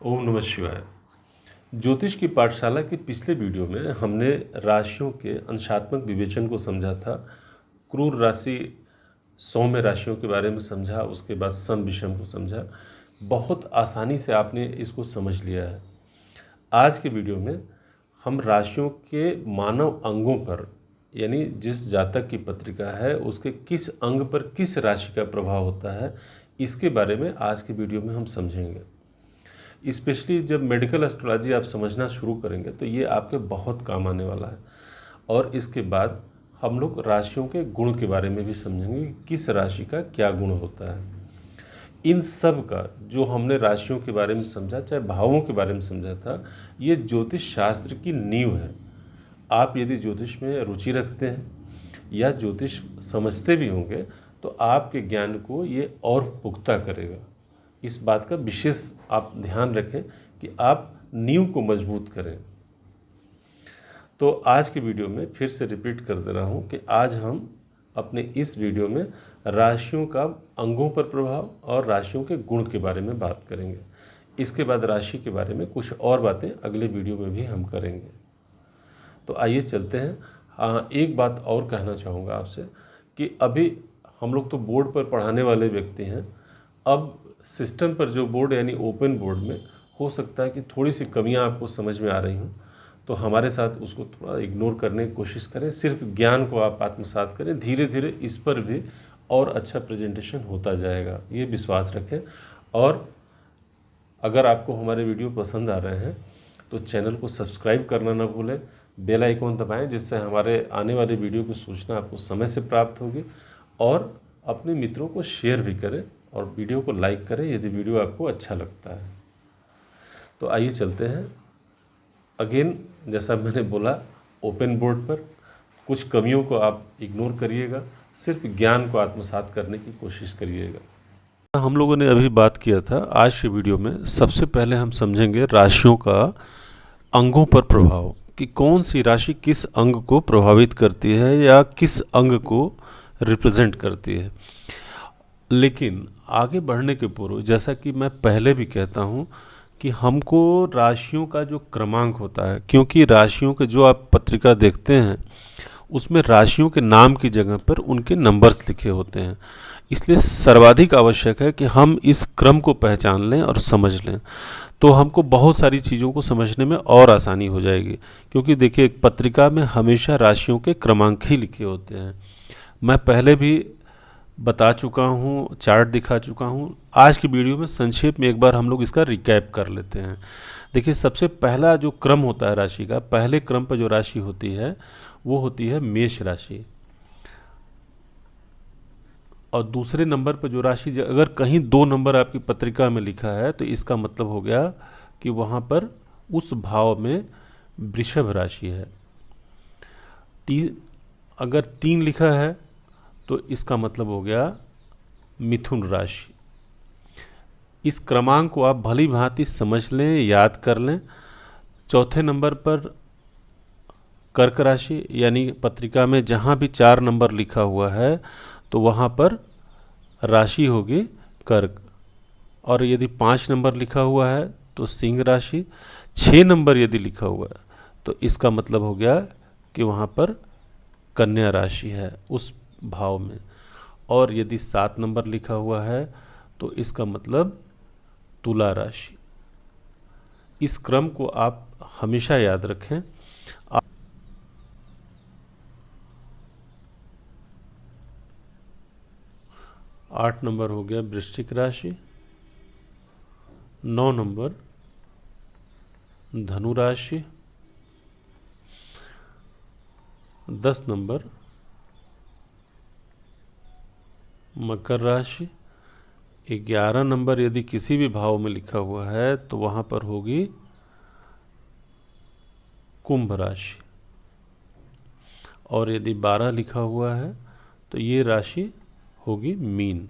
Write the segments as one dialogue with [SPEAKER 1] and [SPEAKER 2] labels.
[SPEAKER 1] ओम नमः शिवाय। ज्योतिष की पाठशाला के पिछले वीडियो में हमने राशियों के अंशात्मक विवेचन को समझा था। क्रूर राशि, सौम्य राशियों के बारे में समझा, उसके बाद सम विषम को समझा। बहुत आसानी से आपने इसको समझ लिया है। आज के वीडियो में हम राशियों के मानव अंगों पर, यानी जिस जातक की पत्रिका है उसके किस अंग पर किस राशि का प्रभाव होता है, इसके बारे में आज के वीडियो में हम समझेंगे। स्पेशली जब मेडिकल एस्ट्रोलॉजी आप समझना शुरू करेंगे तो ये आपके बहुत काम आने वाला है। और इसके बाद हम लोग राशियों के गुण के बारे में भी समझेंगे कि किस राशि का क्या गुण होता है। इन सब का जो हमने राशियों के बारे में समझा, चाहे भावों के बारे में समझा था, ये ज्योतिष शास्त्र की नींव है। आप यदि ज्योतिष में रुचि रखते हैं या ज्योतिष समझते भी होंगे तो आपके ज्ञान को ये और पुख्ता करेगा। इस बात का विशेष आप ध्यान रखें कि आप नींव को मजबूत करें। तो आज की वीडियो में फिर से रिपीट कर दे रहा हूँ कि आज हम अपने इस वीडियो में राशियों का अंगों पर प्रभाव और राशियों के गुण के बारे में बात करेंगे। इसके बाद राशि के बारे में कुछ और बातें अगले वीडियो में भी हम करेंगे। तो आइए चलते हैं। हाँ, एक बात और कहना चाहूँगा आपसे कि अभी हम लोग तो बोर्ड पर पढ़ाने वाले व्यक्ति हैं। अब सिस्टम पर जो बोर्ड यानी ओपन बोर्ड में हो सकता है कि थोड़ी सी कमियां आपको समझ में आ रही हों, तो हमारे साथ उसको थोड़ा इग्नोर करने की कोशिश करें। सिर्फ ज्ञान को आप आत्मसात करें, धीरे धीरे इस पर भी और अच्छा प्रेजेंटेशन होता जाएगा, ये विश्वास रखें। और अगर आपको हमारे वीडियो पसंद आ रहे हैं तो चैनल को सब्सक्राइब करना ना भूलें, बेल आइकॉन दबाएं, जिससे हमारे आने वाले वीडियो की सूचना आपको समय से प्राप्त होगी। और अपने मित्रों को शेयर भी करें और वीडियो को लाइक करें यदि वीडियो आपको अच्छा लगता है। तो आइए चलते हैं। अगेन, जैसा मैंने बोला, ओपन बोर्ड पर कुछ कमियों को आप इग्नोर करिएगा, सिर्फ ज्ञान को आत्मसात करने की कोशिश करिएगा। हम लोगों ने अभी बात किया था। आज के वीडियो में सबसे पहले हम समझेंगे राशियों का अंगों पर प्रभाव, कि कौन सी राशि किस अंग को प्रभावित करती है या किस अंग को रिप्रेजेंट करती है। लेकिन आगे बढ़ने के पूर्व, जैसा कि मैं पहले भी कहता हूँ कि हमको राशियों का जो क्रमांक होता है, क्योंकि राशियों के जो आप पत्रिका देखते हैं उसमें राशियों के नाम की जगह पर उनके नंबर्स लिखे होते हैं, इसलिए सर्वाधिक आवश्यक है कि हम इस क्रम को पहचान लें और समझ लें, तो हमको बहुत सारी चीज़ों को समझने में और आसानी हो जाएगी। क्योंकि देखिए, एक पत्रिका में हमेशा राशियों के क्रमांक ही लिखे होते हैं। मैं पहले भी बता चुका हूँ, चार्ट दिखा चुका हूँ। आज की वीडियो में संक्षेप में एक बार हम लोग इसका रिकैप कर लेते हैं। देखिए, सबसे पहला जो क्रम होता है राशि का, पहले क्रम पर जो राशि होती है वो होती है मेष राशि। और दूसरे नंबर पर जो राशि, अगर कहीं 2 नंबर आपकी पत्रिका में लिखा है तो इसका मतलब हो गया कि वहाँ पर उस भाव में वृषभ राशि है। अगर 3 लिखा है तो इसका मतलब हो गया मिथुन राशि। इस क्रमांक को आप भली भांति समझ लें, याद कर लें। चौथे नंबर पर कर्क राशि, यानी पत्रिका में जहाँ भी 4 नंबर लिखा हुआ है तो वहाँ पर राशि होगी कर्क। और यदि 5 नंबर लिखा हुआ है तो सिंह राशि। 6 नंबर यदि लिखा हुआ है तो इसका मतलब हो गया कि वहाँ पर कन्या राशि है उस भाव में। और यदि 7 नंबर लिखा हुआ है तो इसका मतलब तुला राशि। इस क्रम को आप हमेशा याद रखें। 8 नंबर हो गया वृश्चिक राशि। 9 नंबर धनु राशि। 10 नंबर मकर राशि। 11 नंबर यदि किसी भी भाव में लिखा हुआ है तो वहाँ पर होगी कुंभ राशि। और यदि 12 लिखा हुआ है तो ये राशि होगी मीन।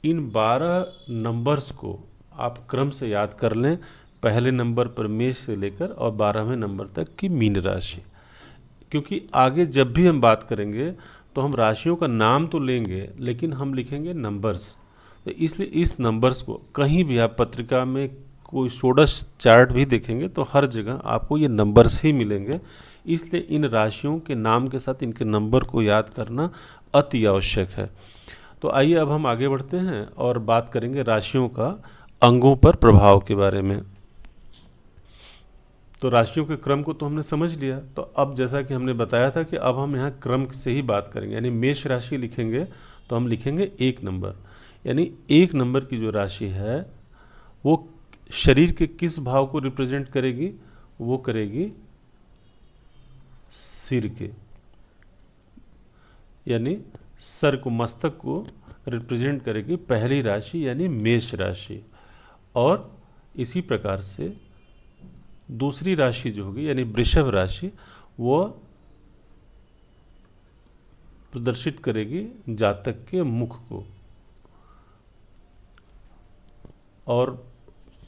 [SPEAKER 1] इन 12 नंबर्स को आप क्रम से याद कर लें। पहले नंबर पर मेष से लेकर और 12वें नंबर तक की मीन राशि। क्योंकि आगे जब भी हम बात करेंगे तो हम राशियों का नाम तो लेंगे लेकिन हम लिखेंगे नंबर्स। तो इसलिए इस नंबर्स को कहीं भी आप पत्रिका में कोई षोडश चार्ट भी देखेंगे तो हर जगह आपको ये नंबर्स ही मिलेंगे। इसलिए इन राशियों के नाम के साथ इनके नंबर को याद करना अति आवश्यक है। तो आइए अब हम आगे बढ़ते हैं और बात करेंगे राशियों का अंगों पर प्रभाव के बारे में। तो राशियों के क्रम को तो हमने समझ लिया। तो अब जैसा कि हमने बताया था कि अब हम यहाँ क्रम से ही बात करेंगे, यानी मेष राशि लिखेंगे तो हम लिखेंगे 1 नंबर, यानी 1 नंबर की जो राशि है वो शरीर के किस भाव को रिप्रेजेंट करेगी? वो करेगी सिर के, यानी सर को, मस्तक को रिप्रेजेंट करेगी पहली राशि यानी मेष राशि। और इसी प्रकार से दूसरी राशि जो होगी यानी वृषभ राशि, वो प्रदर्शित करेगी जातक के मुख को। और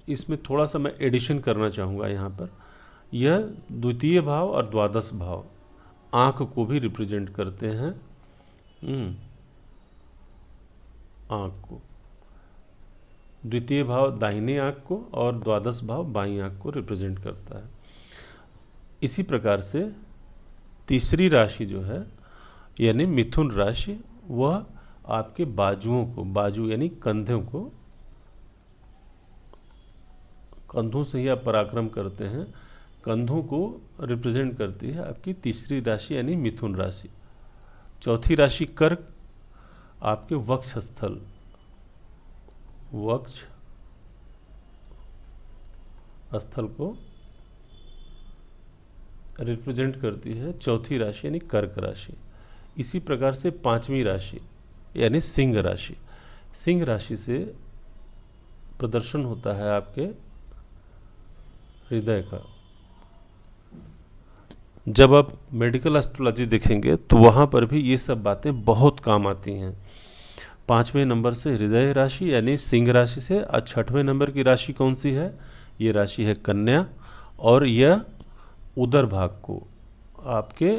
[SPEAKER 1] इसमें थोड़ा सा मैं एडिशन करना चाहूँगा यहाँ पर, यह द्वितीय भाव और द्वादश भाव आँख को भी रिप्रेजेंट करते हैं। आँख को, द्वितीय भाव दाहिनी आँख को और द्वादश भाव बाईं आँख को रिप्रेजेंट करता है। इसी प्रकार से तीसरी राशि जो है यानी मिथुन राशि, वह आपके बाजुओं को, बाजू यानी कंधों को, कंधों से ही आप पराक्रम करते हैं, कंधों को रिप्रेजेंट करती है आपकी तीसरी राशि यानी मिथुन राशि। चौथी राशि कर्क, आपके वक्षस्थल, वक्ष स्थल को रिप्रेजेंट करती है चौथी राशि यानी कर्क राशि। इसी प्रकार से पांचवी राशि यानी सिंह राशि, सिंह राशि से प्रदर्शन होता है आपके हृदय का। जब आप मेडिकल एस्ट्रोलॉजी देखेंगे तो वहाँ पर भी ये सब बातें बहुत काम आती हैं। 5वें नंबर से हृदय राशि यानी सिंह राशि से, और 6वें नंबर की राशि कौन सी है? ये राशि है कन्या, और यह उदर भाग को, आपके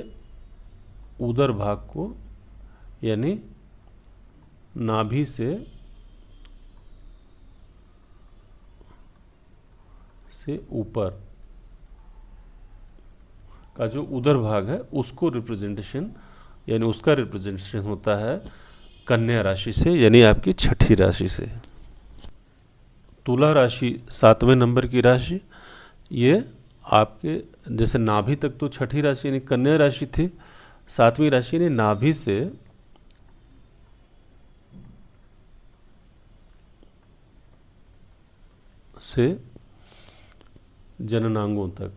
[SPEAKER 1] उदर भाग को यानी नाभि से ऊपर का जो उदर भाग है उसको रिप्रेजेंटेशन, यानी उसका रिप्रेजेंटेशन होता है कन्या राशि से, यानी आपकी छठी राशि से। तुला राशि 7वें नंबर की राशि, ये आपके जैसे नाभि तक तो छठी राशि यानी कन्या राशि थी, 7वीं राशि यानी नाभि से जननांगों तक।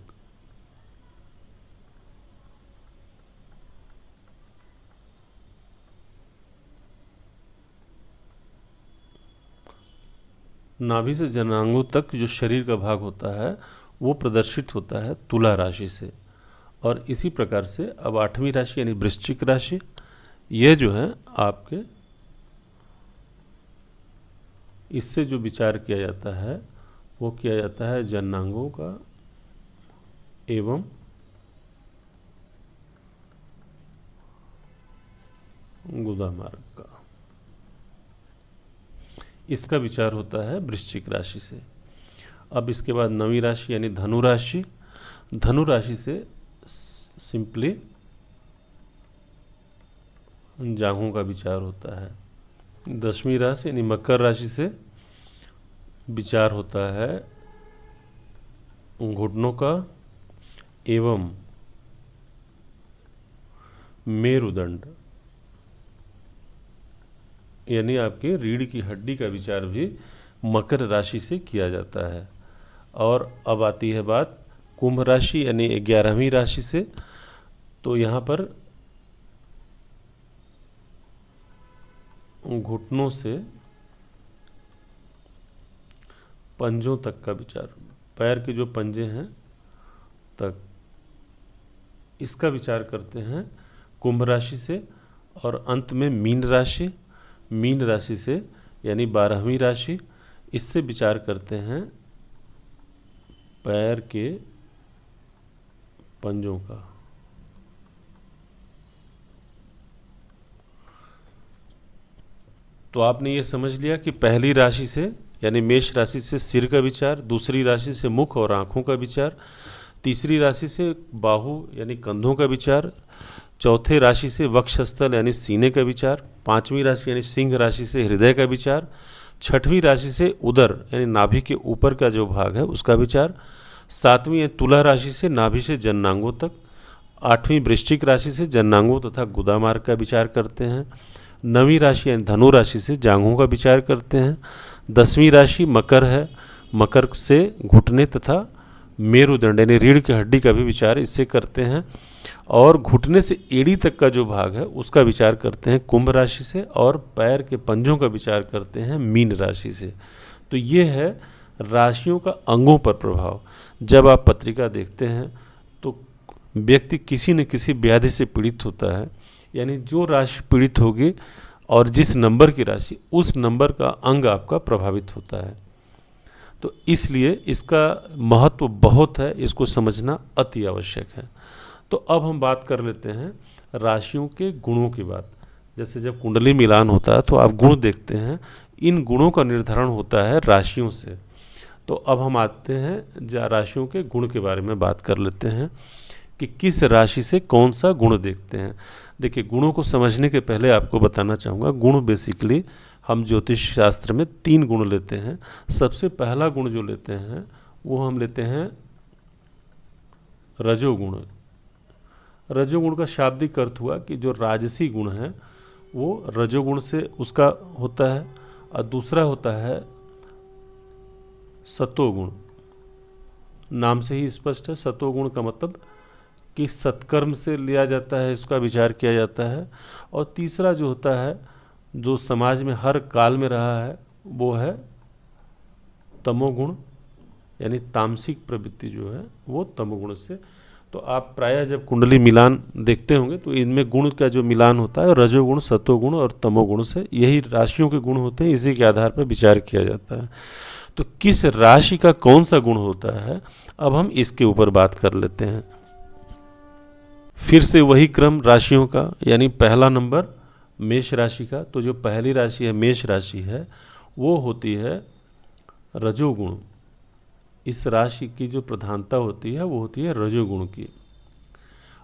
[SPEAKER 1] नाभि से जननांगों तक जो शरीर का भाग होता है वो प्रदर्शित होता है तुला राशि से। और इसी प्रकार से अब 8वीं राशि यानी वृश्चिक राशि, यह जो है आपके, इससे जो विचार किया जाता है वो किया जाता है जननांगों का एवं गुदा मार्ग का, इसका विचार होता है वृश्चिक राशि से। अब इसके बाद 9वीं राशि यानी धनु राशि, धनु राशि से सिंपली जांघों का विचार होता है। 10वीं राशि यानी मकर राशि से विचार होता है घुटनों का एवं मेरुदंड, यानी आपके रीढ़ की हड्डी का विचार भी मकर राशि से किया जाता है। और अब आती है बात कुंभ राशि यानी 11वीं राशि से, तो यहाँ पर घुटनों से पंजों तक का विचार, पैर के जो पंजे हैं तक, इसका विचार करते हैं कुंभ राशि से। और अंत में मीन राशि, मीन राशि से यानी 12वीं राशि, इससे विचार करते हैं पैर के पंजों का। तो आपने ये समझ लिया कि पहली राशि से यानी मेष राशि से सिर का विचार, दूसरी राशि से मुख और आँखों का विचार, तीसरी राशि से बाहु यानी कंधों का विचार, चौथे राशि से वक्षस्थल यानी सीने का विचार, पांचवी राशि यानी सिंह राशि से हृदय का विचार, छठवीं राशि से उदर यानी नाभि के ऊपर का जो भाग है उसका विचार, सातवीं है तुला राशि से नाभि से जननांगों तक, आठवीं वृश्चिक राशि से जननांगों तथा गुदा मार्ग का विचार करते हैं, नवीं राशि यानी धनु राशि से जांघों का विचार करते हैं, दसवीं राशि मकर है, मकर से घुटने तथा मेरुदंड यानी रीढ़ की हड्डी का भी विचार इससे करते हैं, और घुटने से एड़ी तक का जो भाग है उसका विचार करते हैं कुंभ राशि से, और पैर के पंजों का विचार करते हैं मीन राशि से। तो ये है राशियों का अंगों पर प्रभाव। जब आप पत्रिका देखते हैं तो व्यक्ति किसी न किसी व्याधि से पीड़ित होता है, यानी जो राशि पीड़ित होगी और जिस नंबर की राशि, उस नंबर का अंग आपका प्रभावित होता है। तो इसलिए इसका महत्व बहुत है, इसको समझना अति आवश्यक है। तो अब हम बात कर लेते हैं राशियों के गुणों की बात। जैसे जब कुंडली मिलान होता है तो आप गुण देखते हैं, इन गुणों का निर्धारण होता है राशियों से। तो अब हम आते हैं राशियों के गुण के बारे में बात कर लेते हैं कि किस राशि से कौन सा गुण देखते हैं। देखिए, गुणों को समझने के पहले आपको बताना चाहूँगा, गुण बेसिकली हम ज्योतिष शास्त्र में 3 गुण लेते हैं। सबसे पहला गुण जो लेते हैं वो हम लेते हैं रजोगुण। रजोगुण का शाब्दिक अर्थ हुआ कि जो राजसी गुण है वो रजोगुण से उसका होता है, और दूसरा होता है सतोगुण। नाम से ही स्पष्ट है, सतोगुण का मतलब कि सत्कर्म से लिया जाता है, इसका विचार किया जाता है। और तीसरा जो होता है, जो समाज में हर काल में रहा है, वो है तमोगुण, यानी तामसिक प्रवृत्ति जो है वो तमोगुण से। तो आप प्रायः जब कुंडली मिलान देखते होंगे तो इनमें गुण का जो मिलान होता है रजोगुण, सतोगुण और तमोगुण से, यही राशियों के गुण होते हैं, इसी के आधार पर विचार किया जाता है। तो किस राशि का कौन सा गुण होता है, अब हम इसके ऊपर बात कर लेते हैं। फिर से वही क्रम राशियों का, यानी पहला नंबर मेष राशि का। तो जो पहली राशि है मेष राशि है, वो होती है रजोगुण। इस राशि की जो प्रधानता होती है वो होती है रजोगुण की।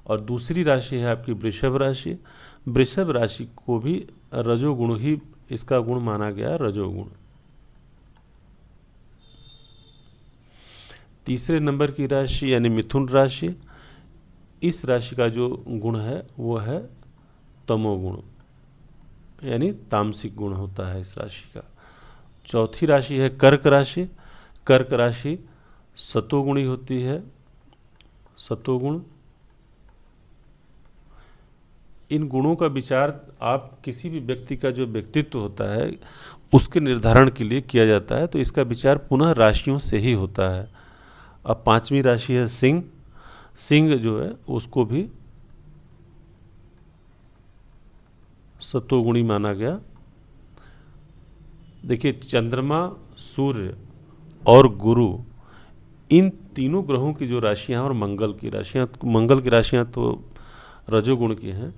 [SPEAKER 1] और दूसरी राशि है आपकी वृषभ राशि। वृषभ राशि को भी रजोगुण ही इसका गुण माना गया, रजोगुण। तीसरे नंबर की राशि यानी मिथुन राशि, इस राशि का जो गुण है वो है तमोगुण, यानी तामसिक गुण होता है इस राशि का। चौथी राशि है कर्क राशि। कर्क राशि सतोगुणी होती है, सतोगुण। इन गुणों का विचार आप किसी भी व्यक्ति का जो व्यक्तित्व होता है उसके निर्धारण के लिए किया जाता है, तो इसका विचार पुनः राशियों से ही होता है। अब पांचवी राशि है सिंह। सिंह जो है उसको भी सतोगुणी माना गया। देखिए, चंद्रमा, सूर्य और गुरु, इन तीनों ग्रहों की जो राशियां और मंगल की राशियां तो रजोगुण की हैं।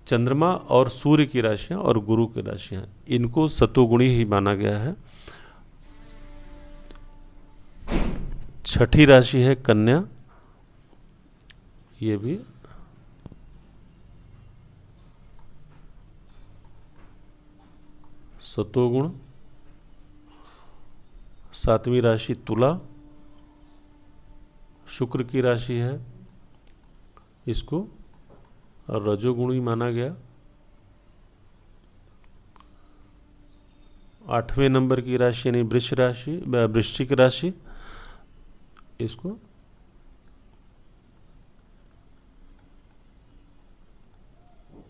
[SPEAKER 1] चंद्रमा और सूर्य की राशियां और गुरु की राशियां, इनको सतोगुणी ही माना गया है। छठी राशि है कन्या, ये भी सतोगुण। सातवीं राशि तुला, शुक्र की राशि है, इसको रजोगुणी माना गया। आठवें नंबर की राशि यानी वृश्चिक राशि, इसको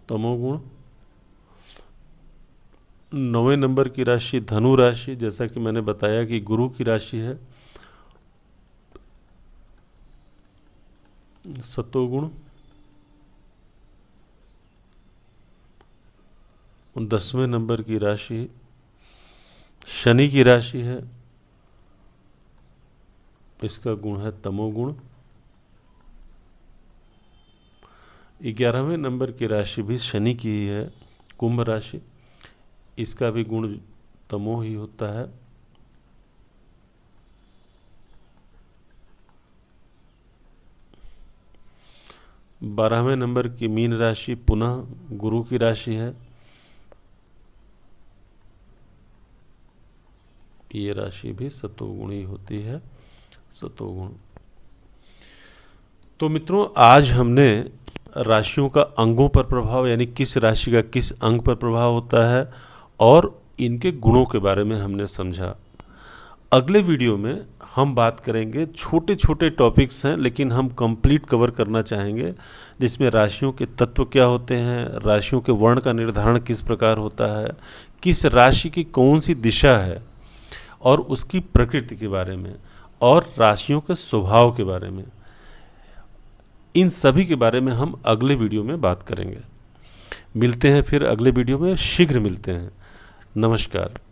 [SPEAKER 1] तमोगुण। 9वें नंबर की राशि धनु राशि, जैसा कि मैंने बताया कि गुरु की राशि है, सतोगुण। 10वें नंबर की राशि शनि की राशि है, इसका गुण है तमोगुण। 11वें नंबर की राशि भी शनि की ही है, कुंभ राशि, इसका भी गुण तमो ही होता है। 12वें नंबर की मीन राशि पुनः गुरु की राशि है। ये राशि भी सतोगुणी होती है, सतोगुण। तो मित्रों, आज हमने राशियों का अंगों पर प्रभाव, यानी किस राशि का किस अंग पर प्रभाव होता है, और इनके गुणों के बारे में हमने समझा। अगले वीडियो में हम बात करेंगे, छोटे छोटे टॉपिक्स हैं लेकिन हम कंप्लीट कवर करना चाहेंगे, जिसमें राशियों के तत्व क्या होते हैं, राशियों के वर्ण का निर्धारण किस प्रकार होता है, किस राशि की कौन सी दिशा है, और उसकी प्रकृति के बारे में, और राशियों के स्वभाव के बारे में। इन सभी के बारे में हम अगले वीडियो में बात करेंगे। मिलते हैं फिर अगले वीडियो में, शीघ्र मिलते हैं। नमस्कार।